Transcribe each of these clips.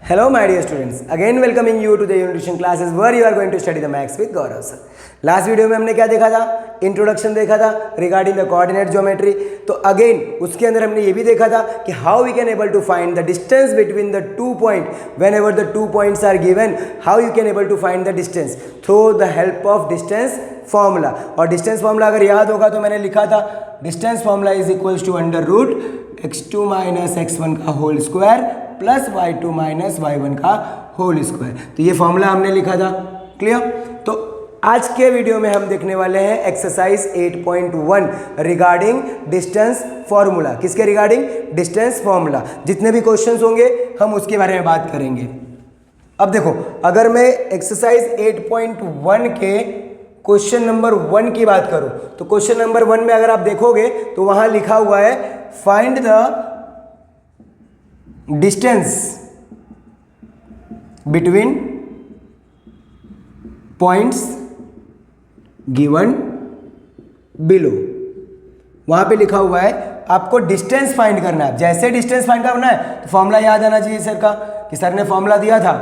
Hello my dear students, again welcoming you to the nutrition classes where you are going to study the maths with Gaurav sir. Last video में हमने क्या देखा था, introduction देखा था regarding the coordinate geometry. तो again उसके अंदर हमने ये भी देखा था कि how we can able to find the distance between the two point whenever the 2 points are given, how you can able to find the distance through the help of distance formula. और distance formula अगर याद होगा तो मैंने लिखा था distance formula is equals to under root x2 minus x1 का whole square plus y2 minus y1 का होल स्क्वायर. तो ये फॉर्मूला हमने लिखा था. क्लियर. तो आज के वीडियो में हम देखने वाले हैं एक्सरसाइज 8.1 रिगार्डिंग डिस्टेंस फॉर्मूला. किसके रिगार्डिंग? Distance formula. जितने भी क्वेश्चंस होंगे हम उसके बारे में बात करेंगे. अब देखो, अगर मैं एक्सरसाइज 8.1 के क्वेश्चन नंबर 1 की बात करूं तो क्वेश्चन नंबर 1 में अगर आप देखोगे तो वहां लिखा हुआ है find the distance between points given below. वहां पे लिखा हुआ है आपको डिस्टेंस फाइंड करना है. जैसे डिस्टेंस फाइंड करना है तो फॉर्मूला याद आना चाहिए सर का, कि सर ने फॉर्मूला दिया था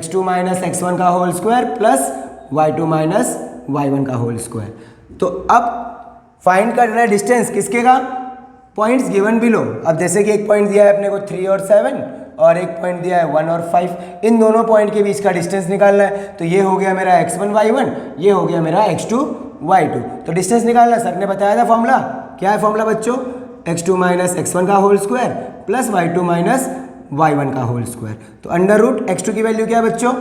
x2 माइनस x1 का whole square plus y2 minus y1 का होल स्क्वायर. तो अब फाइंड करना है डिस्टेंस किसके का? Points given below. अब जैसे कि एक पॉइंट दिया है अपने को 3 और 7 और एक पॉइंट दिया है 1 और 5. इन दोनों पॉइंट के बीच का डिस्टेंस निकालना है. तो ये हो गया मेरा x1 y1, ये हो गया मेरा x2 y2. तो डिस्टेंस निकालना सर ने बताया था फॉर्मूला. क्या है फॉर्मूला बच्चों? x2 माइनस x1 का whole square plus y2 minus y1 का होल स्क्वायर. तो अंडर रूट x2 की वैल्यू क्या है बच्चों?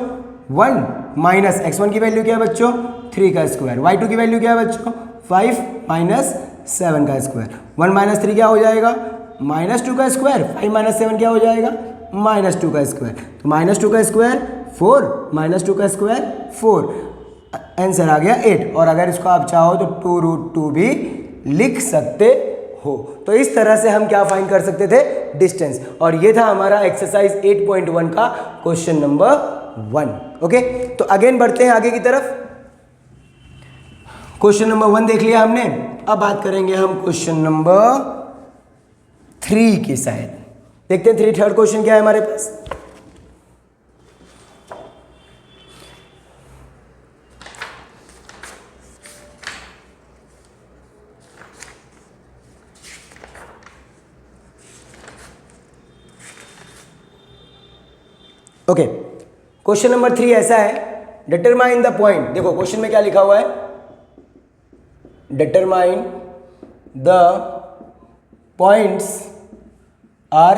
1 माइनस x1 की वैल्यू क्या है बच्चों? 3 का स्क्वायर. y2 की वैल्यू क्या है बच्चों? 5 माइनस 7 का स्क्वायर. 1 माइनस 3 क्या हो जाएगा? -2 का स्क्वायर. 5 माइनस 7 क्या हो जाएगा? -2 का स्क्वायर. तो -2 का स्क्वायर 4, -2 का स्क्वायर 4. आंसर आ गया 8. और अगर इसको आप चाहो तो 2√2 भी लिख सकते हो. तो इस तरह से हम क्या फाइंड कर सकते थे? डिस्टेंस. और ये था हमारा एक्सरसाइज 8.1 का क्वेश्चन नंबर 1. ओके, तो अगेन बढ़ते हैं आगे की तरफ. क्वेश्चन नंबर 1 देख लिया हमने. अब बात करेंगे हम क्वेश्चन नंबर 3 की शायद. देखते हैं थर्ड क्वेश्चन क्या है हमारे पास. ओके, क्वेश्चन नंबर 3 ऐसा है, डिटरमाइन द पॉइंट. देखो क्वेश्चन में क्या लिखा हुआ है, determine the points are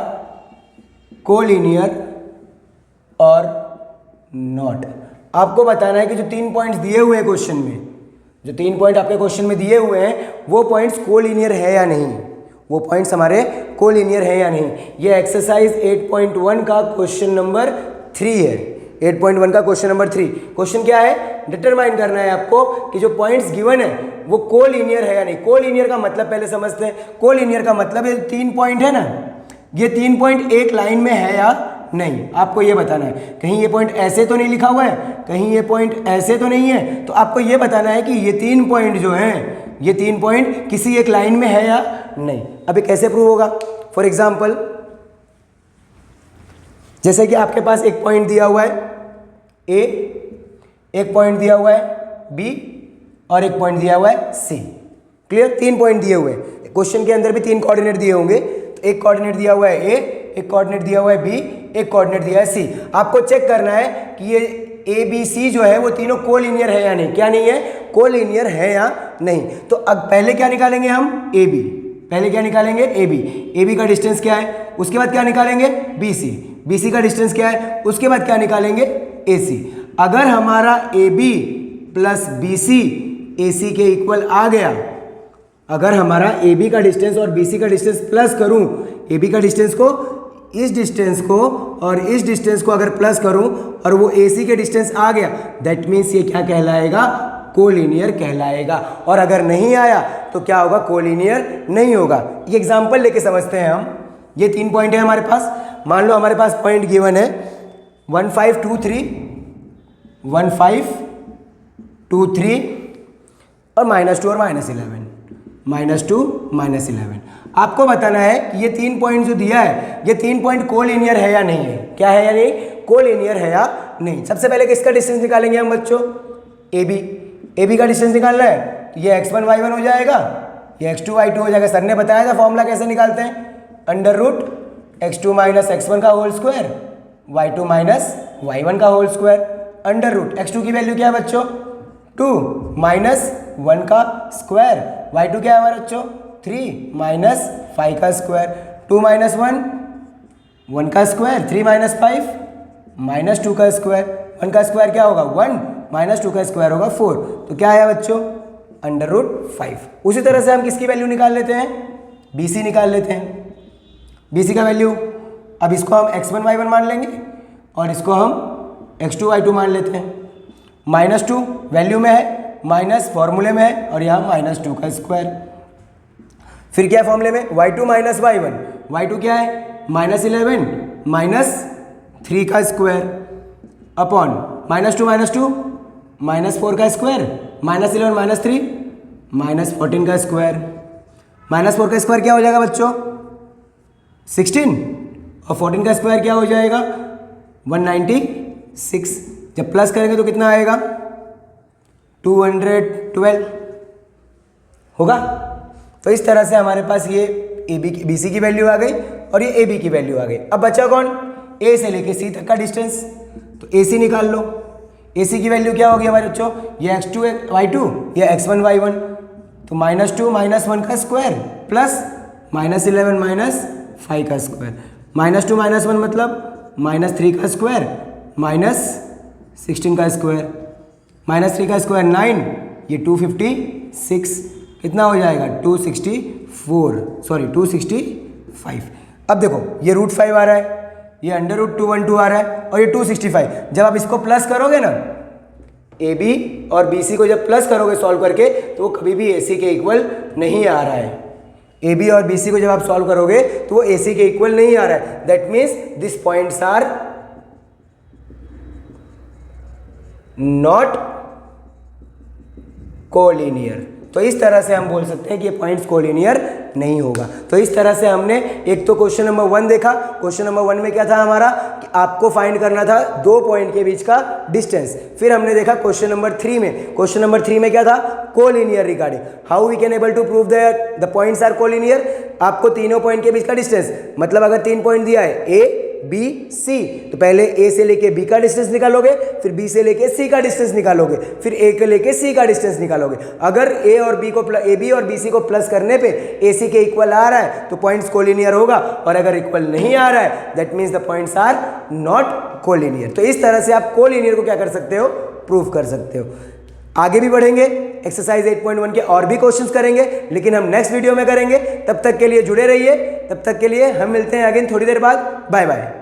collinear और नॉट. आपको बताना है कि जो 3 पॉइंट्स दिए हुए हैं क्वेश्चन में, जो 3 पॉइंट आपके क्वेश्चन में दिए हुए हैं वो पॉइंट्स कोलिनियर है या नहीं. वो पॉइंट्स हमारे कोलिनियर है या नहीं. ये एक्सरसाइज 8.1 का क्वेश्चन नंबर 3 है. 8.1 का क्वेश्चन नंबर 3. क्वेश्चन क्या है? डिटरमाइन करना है आपको कि जो पॉइंट्स गिवन है वो कोलिनियर है या नहीं. कोलिनियर का मतलब पहले समझते हैं. कोलिनियर का मतलब ये 3 पॉइंट है ना, ये 3 पॉइंट एक लाइन में है या नहीं, आपको ये बताना है. कहीं ये पॉइंट ऐसे तो नहीं लिखा हुआ है, कहीं ये पॉइंट ऐसे तो नहीं है. तो आपको ये बताना है कि ये 3 पॉइंट जो हैं, ये 3 पॉइंट किसी एक लाइन में है या नहीं. अभी कैसे प्रूव होगा? फॉर एग्जाम्पल, जैसे कि आपके पास एक पॉइंट दिया हुआ है ए, एक पॉइंट दिया हुआ है बी और एक पॉइंट दिया हुआ है सी. क्लियर. 3 पॉइंट दिए हुए हैं. क्वेश्चन के अंदर भी 3 कोऑर्डिनेट दिए होंगे. तो एक कोऑर्डिनेट दिया हुआ है ए, एक कोऑर्डिनेट दिया हुआ है बी, एक कोऑर्डिनेट दिया है सी. आपको चेक करना है कि ये ए बी सी जो है वो तीनों कोलिनियर है या नहीं. क्या नहीं है? कोलिनियर है या नहीं. तो अब पहले क्या निकालेंगे हम? A B. पहले क्या निकालेंगे? A B. ए बी का डिस्टेंस क्या है? उसके बाद क्या निकालेंगे? B C. बी सी का डिस्टेंस क्या है? उसके बाद क्या निकालेंगे? ए सी. अगर हमारा A B plus B C A C के इक्वल आ गया, अगर हमारा ए बी का डिस्टेंस और बी सी का डिस्टेंस प्लस करूं, ए बी का डिस्टेंस को इस डिस्टेंस को और इस डिस्टेंस को अगर प्लस करूं और वो ए सी के डिस्टेंस आ गया, दैट मीन्स ये क्या कहलाएगा? कोलिनियर कहलाएगा. और अगर नहीं आया तो क्या होगा? कोलिनियर नहीं होगा. ये एग्जांपल लेके समझते हैं हम. ये 3 पॉइंट है हमारे पास. मान लो हमारे पास पॉइंट गिवन है 1 5 2 3, 1 5 2 3 और -2 और -11, -2 -11. आपको बताना है कि ये 3 पॉइंट जो दिया है, ये 3 पॉइंट कोलिनियर है या नहीं है. क्या है या नहीं? कोलिनियर है या नहीं। सबसे पहले किसका डिस्टेंस निकालेंगे हम बच्चों, ए बी का डिस्टेंस निकालना है, तो ये x1 y1 हो जाएगा, ये x2 y2 हो जाएगा। सर ने बताया था फॉर्मूला कैसे निकालते हैं, under root x2 minus x1 का whole square y2 minus y1 का whole square, under root x2 की वैल्यू क्या है बच्चों 2 माइनस 1 का स्क्वायर, y2 क्या है हमारे बच्चों 3 माइनस 5 का स्क्वायर, 2 माइनस 1 का स्क्वायर, 3 माइनस 5 माइनस 2 का स्क्वायर, 1 का स्क्वायर क्या होगा 1 माइनस 2 का स्क्वायर होगा 4, तो क्या आया बच्चों अंडर रूट 5। उसी तरह से हम किसकी वैल्यू निकाल लेते हैं, BC निकाल लेते हैं। BC का वैल्यू, अब इसको हम x1 y1 मान लेंगे और इसको हम x2 y2 मान लेते हैं। -2 वैल्यू में है, माइनस फॉर्मूले में है और यहाँ -2 का स्क्वायर। फिर क्या है फॉर्मूले में y2 माइनस y1, y2 क्या है -11 माइनस 3 का स्क्वायर अपॉन -2 -4 का स्क्वायर, -11 माइनस 3 -14 का स्क्वायर, -4 का स्क्वायर क्या हो जाएगा बच्चों 16 और 14 का स्क्वायर क्या हो जाएगा 196। जब प्लस करेंगे तो कितना आएगा 212 होगा। तो इस तरह से हमारे पास ये BC की वैल्यू आ गई और ये AB की वैल्यू आ गई। अब बचा कौन, A से लेके C तक का डिस्टेंस, तो AC निकाल लो। AC की वैल्यू क्या होगी हमारे बच्चों, ये x2 y2 ये x1 y1, तो -2 माइनस 1 का स्क्वायर प्लस -11 माइनस 5 का स्क्वायर, -2 माइनस 1 मतलब -3 का स्क्वायर माइनस 16 का स्क्वायर, -3 का स्क्वायर 9, ये 256 कितना हो जाएगा 265। अब देखो ये √5 आ रहा है, ये अंडर रूट 212 आ रहा है और ये 265। जब आप इसको प्लस करोगे ना AB और BC को जब प्लस करोगे सॉल्व करके तो वो कभी भी AC के इक्वल नहीं आ रहा है। AB और BC को जब आप सॉल्व करोगे तो वो AC के इक्वल नहीं आ रहा है। That means this points are not collinear. तो इस तरह से हम बोल सकते हैं कि ये पॉइंट्स कोलिनियर नहीं होगा। तो इस तरह से हमने एक तो क्वेश्चन नंबर 1 देखा। क्वेश्चन नंबर 1 में क्या था हमारा कि आपको फाइंड करना था दो पॉइंट के बीच का डिस्टेंस। फिर हमने देखा क्वेश्चन नंबर 3 में, क्वेश्चन नंबर 3 में क्या था collinear regarding how we can able to prove that the points are collinear. आपको तीनों पॉइंट के बीच का डिस्टेंस, मतलब अगर 3 पॉइंट दिया है A B C, तो पहले A से लेके B का डिस्टेंस निकालोगे, फिर B से लेके C का डिस्टेंस निकालोगे, फिर A के लेके C का डिस्टेंस निकालोगे। अगर A और B और BC को प्लस करने पे AC के इक्वल आ रहा है तो पॉइंट्स कोलिनियर होगा, और अगर इक्वल नहीं आ रहा है that means the points are not collinear. तो इस तरह से आप कोलिनियर को क्या कर सकते हो, प्रूफ कर सकते हो। आगे भी बढ़ेंगे, एक्सरसाइज 8.1 के और भी क्वेश्चंस करेंगे, लेकिन हम नेक्स्ट वीडियो में करेंगे। तब तक के लिए जुड़े रहिए, तब तक के लिए हम मिलते हैं अगेन थोड़ी देर बाद। Bye bye.